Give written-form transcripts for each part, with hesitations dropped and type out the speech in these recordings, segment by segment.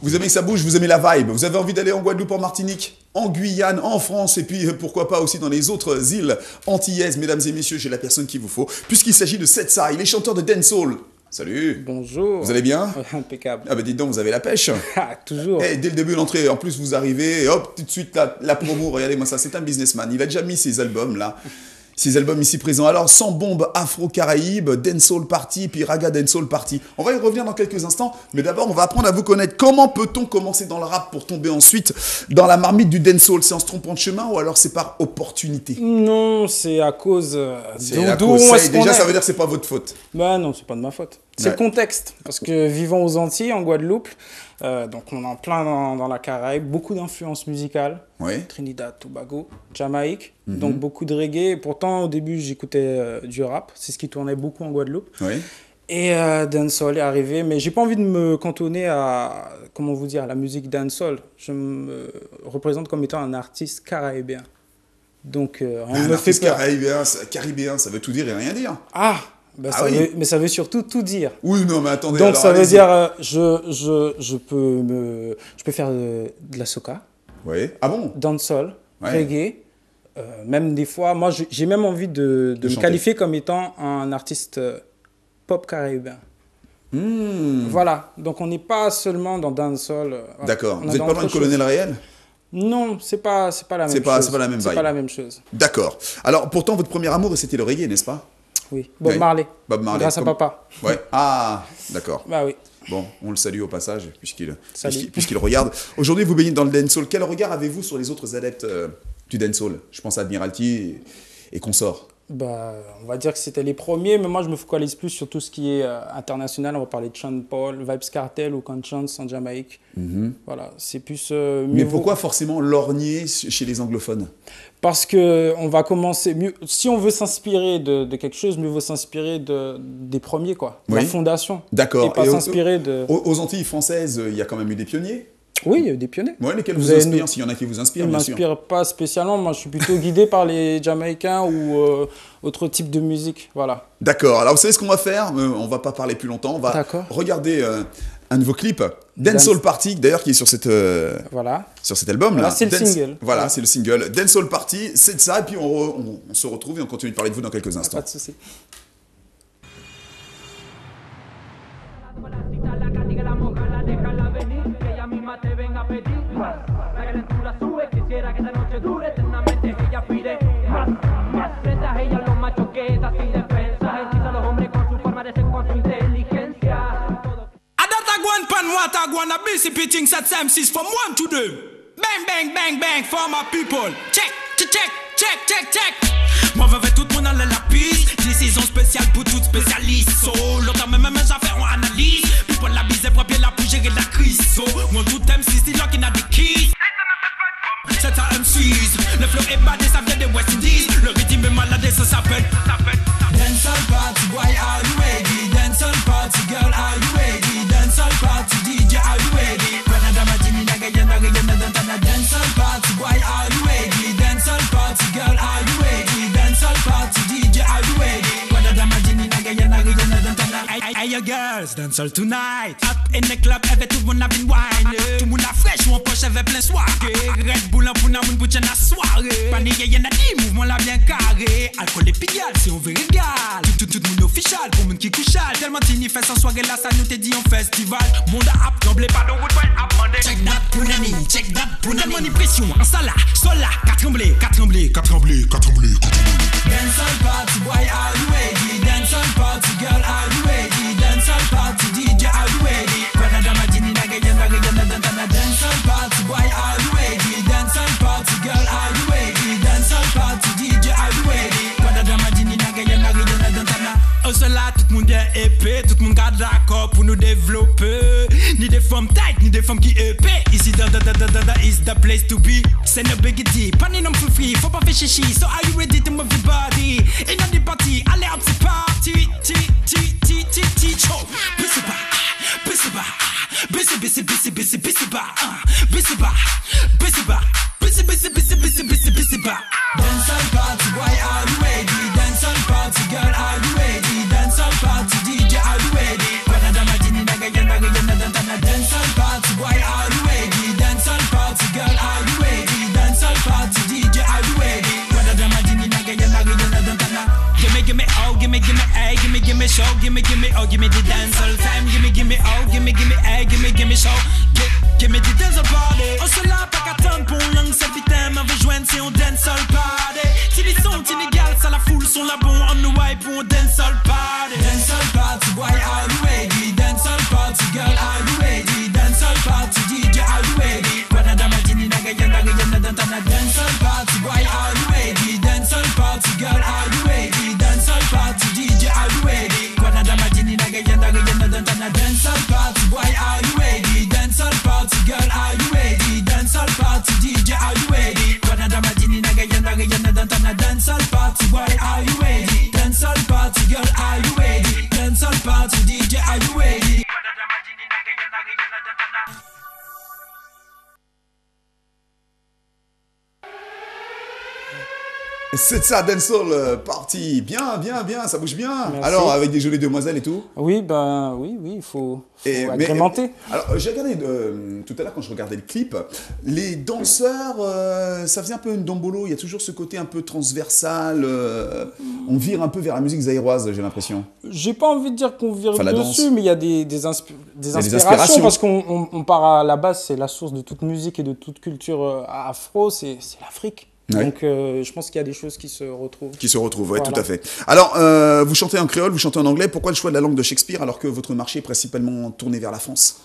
Vous aimez que ça bouge, vous aimez la vibe, vous avez envie d'aller en Guadeloupe, en Martinique, en Guyane, en France, et puis pourquoi pas aussi dans les autres îles antillaises. Mesdames et messieurs, j'ai la personne qu'il vous faut, puisqu'il s'agit de Setsa, il est chanteur de dancehall. Salut. Bonjour. Vous allez bien? Impeccable. Ah bah dites donc, vous avez la pêche. Ah, toujours. Et dès le début de l'entrée, en plus vous arrivez, et hop, tout de suite la promo, regardez-moi ça, c'est un businessman. Il a déjà mis ses albums là. Ces albums ici présents. Alors, sans bombe afro-caraïbe, dancehall party, puis raga dancehall party. On va y revenir dans quelques instants, mais d'abord, on va apprendre à vous connaître. Comment peut-on commencer dans le rap pour tomber ensuite dans la marmite du dancehall? C'est en se trompant de chemin ou alors c'est par opportunité? Non, c'est à cause déjà, ça veut dire que c'est pas votre faute. Bah non, c'est pas de ma faute. C'est le contexte. Parce que vivant aux Antilles, en Guadeloupe, donc on est en plein dans la Caraïbe, beaucoup d'influences musicales. Oui. Trinidad, Tobago, Jamaïque, donc beaucoup de reggae. Et pourtant, au début, j'écoutais du rap. C'est ce qui tournait beaucoup en Guadeloupe. Oui. Et dancehall est arrivé, mais j'ai pas envie de me cantonner à, comment vous dire, à la musique dancehall. Je me représente comme étant un artiste caribéen. Donc, un artiste caribéen, ça veut tout dire et rien dire. Ah, bah mais ça veut surtout tout dire. Oui, non, mais attendez. Donc ça veut dire, je peux faire de la soca. Oui. Ah bon? Dancehall, reggae. Même des fois, moi j'ai même envie de me qualifier comme étant un artiste pop caribéen. Voilà. Donc on n'est pas seulement dans dancehall. D'accord. Vous n'êtes pas loin de Colonel Réel? Non, c'est pas la même chose. C'est pas la même vibe. C'est pas la même chose. D'accord. Alors pourtant votre premier amour c'était le reggae, n'est-ce pas? Oui, Bob Marley. Bob Marley. Grâce à papa. Ouais. Ah, d'accord. Bah oui. Bon, on le salue au passage, puisqu'il regarde. Aujourd'hui, vous baignez dans le dancehall. Quel regard avez-vous sur les autres adeptes du dancehall? Je pense à Admiralty et consorts. Bah, on va dire que c'était les premiers, mais moi, je me focalise plus sur tout ce qui est international. On va parler de Sean Paul, Vybz Kartel ou Conscience en Jamaïque. Voilà, c'est plus... mais pourquoi forcément lorgner chez les anglophones? Parce qu'on va commencer... Si on veut s'inspirer de quelque chose, mieux vaut s'inspirer des premiers, quoi. De la fondation. D'accord. Et pas s'inspirer de... Aux Antilles françaises, il y a quand même eu des pionniers? Oui, il y a eu des pionniers. Ouais, lesquels vous inspirent, s'il y en a qui vous inspirent, bien sûr. Ils ne m'inspirent pas spécialement. Moi, je suis plutôt guidé par les Jamaïcains ou autre type de musique. Voilà. D'accord. Alors, vous savez ce qu'on va faire? On ne va pas parler plus longtemps. On va regarder un de vos clips, Dancehall Party, d'ailleurs, qui est sur, sur cet album. Voilà, c'est le single. Voilà, c'est le single. Dancehall Party, c'est ça. Et puis, on se retrouve et on continue de parler de vous dans quelques instants. Pas de souci. Wanna BCP things at MCs from 1 to 2. Bang, bang, bang, bang for my people. Check, check, check, check, check. Moi, je vais tout le monde aller la piste. Décision spéciale pour tout spécialiste. So, l'autre même affaires on analyse. People la bise pour bien la pour gérer la crise. So, moi tout MC, c'est là qui n'a des keys. C'est à MCs. Le flow est badé, ça vient des West Indies. Le rythme est malade, ça s'appelle. Dancehall party, boy, are you ready? Dancehall party, girl, are you ready? Dancehall party, DJ, are you ready? Dancehall party, boy, are you ready? Dancehall party, girl, are you ready? Dancehall party, DJ, are you ready? Hey, your girls, dancehall tonight. Up in the club, tout le monde a been wine. Tout le monde a fraîche, mon poche avait plein soirée. Red Bull, pour la moun, pour la soirée. Panique, y'en a dit, mouvement là bien carré. Alcool et pigal, si on veut régal. Tout le monde official, pour moun qui couchal. Tellement tini fait sans soirée là, ça nous t'est dit en festival. Monde a app, n'oubliez pas donc good point, app, mandé. Check that, punani, check that, punani. Tellement pression, en sala, sola, qu'à trembler. Dancehall party, boy, are you ready? Dancehall party, girl, are you ready? Dancehall party, DJ, are you ready? Dancehall party, boy, are you ready? Dancehall party, girl, are you ready? Dancehall party, DJ, are you ready? Au cela, tout le monde est épais, tout le monde garde d'accord pour nous développer. Ni des femmes tight, ni des femmes qui épais. Ici, is the place to be. C'est no biggie, pas ni non for free, faut pas faire chichi. So are you ready to move your body? In the party, allez hop, c'est parti. Show. Dancehall party, boy, are you ready? Dancehall party, girl, are you ready? Dancehall party, hey, give me show, give me, oh, give me the dance all time, give me, oh, give me, hey, give me show, give me the dance all party. On se l'a pas qu'attendre pour langue, ça putain m'a rejoindre si on dance all party. Si les sons inégales, ça la foule sont là bon, on the wipe pour dance all party. Dance all party, boy, are you ready? Dance all party, girl, are you ready? Dance all party, DJ, are you ready? Guanada Martini, naga yanda, dantana. Dance all party, boy, are you ready? Dance all party, girl, are you ready? Dance all party, DJ, are you ready? Guanada Martini, naga yanda, dantana. Dance all party, boy, are you ready? Dance all party, girl, are you ready? Dance all party, DJ, are you ready? Guanada Martini, naga yanda, dantana. Dance all party, boy, are you ready? Dance all party, girl, are you ready? Dance all party, DJ, are you ready? C'est ça, dancehall party, bien, ça bouge bien. Merci. Alors, avec des jolies demoiselles et tout. Oui, il faut agrémenter. Alors, j'ai regardé tout à l'heure quand je regardais le clip, les danseurs, ça faisait un peu une dombolo. Il y a toujours ce côté un peu transversal. On vire un peu vers la musique zaïroise, j'ai l'impression. J'ai pas envie de dire qu'on vire dessus, mais il y a des inspirations parce qu'on part à la base, c'est la source de toute musique et de toute culture afro, c'est l'Afrique. Ouais. Donc, je pense qu'il y a des choses qui se retrouvent. Oui, voilà. Tout à fait. Alors, vous chantez en créole, vous chantez en anglais. Pourquoi le choix de la langue de Shakespeare alors que votre marché est principalement tourné vers la France ?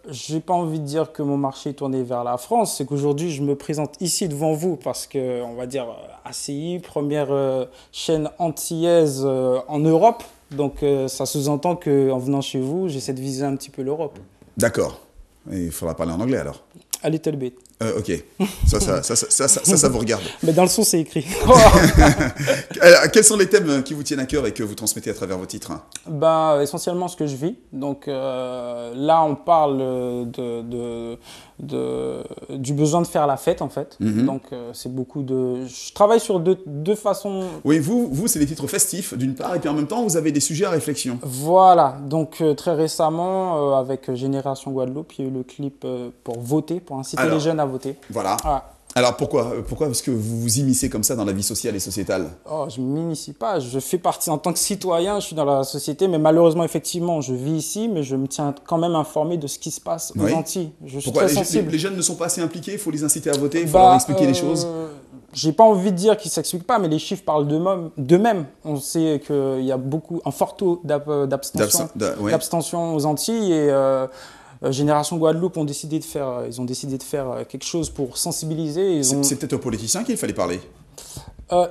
J'ai pas envie de dire que mon marché est tourné vers la France. C'est qu'aujourd'hui, je me présente ici devant vous parce que, on va dire, ACI, première chaîne antillaise en Europe. Donc, ça sous-entend qu'en venant chez vous, j'essaie de viser un petit peu l'Europe. D'accord. Et il faudra parler en anglais alors ? A little bit. Ok, ça vous regarde. Mais dans le son, c'est écrit. Alors, quels sont les thèmes qui vous tiennent à cœur et que vous transmettez à travers vos titres ? Essentiellement ce que je vis. Donc là, on parle du besoin de faire la fête, en fait. Donc c'est beaucoup de... Je travaille sur deux façons... Oui, vous c'est des titres festifs, d'une part, et puis en même temps, vous avez des sujets à réflexion. Voilà. Donc très récemment, avec Génération Guadeloupe, il y a eu le clip pour voter, pour inciter les jeunes à voter. Voilà. Alors pourquoi est-ce que vous vous immiscez comme ça dans la vie sociale et sociétale ? Je ne m'initie pas, je fais partie en tant que citoyen, je suis dans la société, mais malheureusement, effectivement, je vis ici, mais je me tiens quand même informé de ce qui se passe aux Antilles. Je suis très sensible. Les jeunes ne sont pas assez impliqués, il faut les inciter à voter, il faut leur expliquer les choses. J'ai pas envie de dire qu'ils ne s'expliquent pas, mais les chiffres parlent d'eux-mêmes. On sait qu'il y a un fort taux d'abstention aux Antilles et... Génération Guadeloupe ils ont décidé de faire quelque chose pour sensibiliser. C'est peut-être aux politiciens qu'il fallait parler.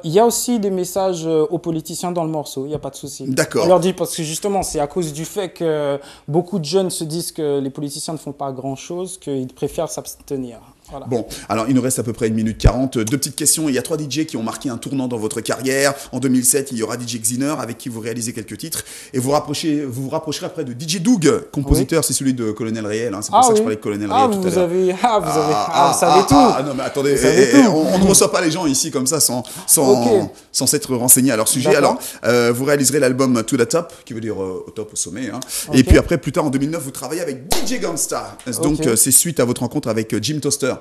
Il y a aussi des messages aux politiciens dans le morceau, il n'y a pas de souci. D'accord. On leur dit, parce que justement, c'est à cause du fait que beaucoup de jeunes se disent que les politiciens ne font pas grand-chose, qu'ils préfèrent s'abstenir. Voilà. Bon, alors il nous reste à peu près 1 minute 40. 2 petites questions. Il y a 3 DJ qui ont marqué un tournant dans votre carrière. En 2007, il y aura DJ Xiner avec qui vous réalisez quelques titres. Et vous vous rapprocherez après de DJ Doug, compositeur, c'est celui de Colonel Réel. Hein. C'est pour ça que je parlais de Colonel Réel tout à l'heure. Vous savez tout. Non mais attendez, on ne reçoit pas les gens ici comme ça sans s'être renseigné à leur sujet. Alors, vous réaliserez l'album To The Top, qui veut dire au top, au sommet. Hein. Et puis après, plus tard en 2009, vous travaillez avec DJ Gangsta. Donc c'est suite à votre rencontre avec Jim Toaster.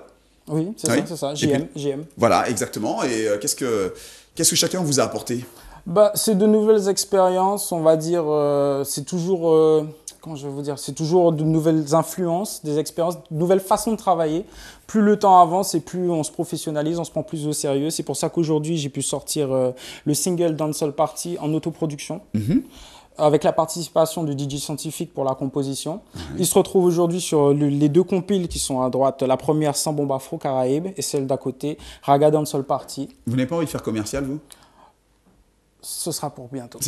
Oui, c'est ça. JM. Voilà, exactement. Et qu'est-ce que chacun vous a apporté ? C'est de nouvelles expériences, on va dire. C'est toujours, c'est toujours de nouvelles influences, des expériences, de nouvelles façons de travailler. Plus le temps avance et plus on se professionnalise, on se prend plus au sérieux. C'est pour ça qu'aujourd'hui, j'ai pu sortir le single Dancehall Party en autoproduction. Avec la participation du DJ Scientifique pour la composition. Il se retrouve aujourd'hui sur les 2 compiles qui sont à droite. La première, Sans Bombe Afro Caraïbes, et celle d'à côté, Raga Dancehall Party. Vous n'avez pas envie de faire commercial, vous ? Ce sera pour bientôt.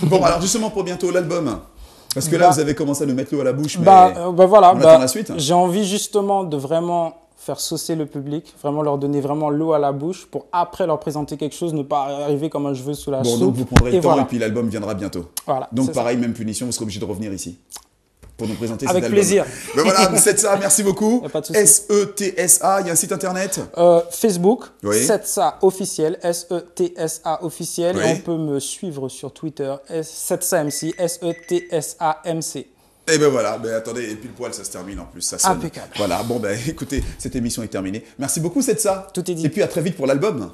Bon, alors justement pour bientôt, l'album. Parce que là, vous avez commencé à nous mettre l'eau à la bouche, mais on attend la suite. J'ai envie justement de vraiment faire saucer le public, vraiment leur donner vraiment l'eau à la bouche pour après leur présenter quelque chose, ne pas arriver comme un cheveu sous la soupe. Donc vous prendrez le temps et puis l'album viendra bientôt. Voilà. Donc pareil, même punition, vous serez obligé de revenir ici pour nous présenter cet album. Avec plaisir. Ben voilà, Setsa, merci beaucoup. Pas de souci. SETSA, il y a un site internet Facebook, Setsa officiel, SETSA officiel. Et on peut me suivre sur Twitter, SetsaMC, SETSAMC. Et ben voilà, attendez, et puis le poil, ça se termine en plus. Ça sonne. Impeccable. Voilà, bon écoutez, cette émission est terminée. Merci beaucoup, Setsa. Tout est dit. Et puis à très vite pour l'album.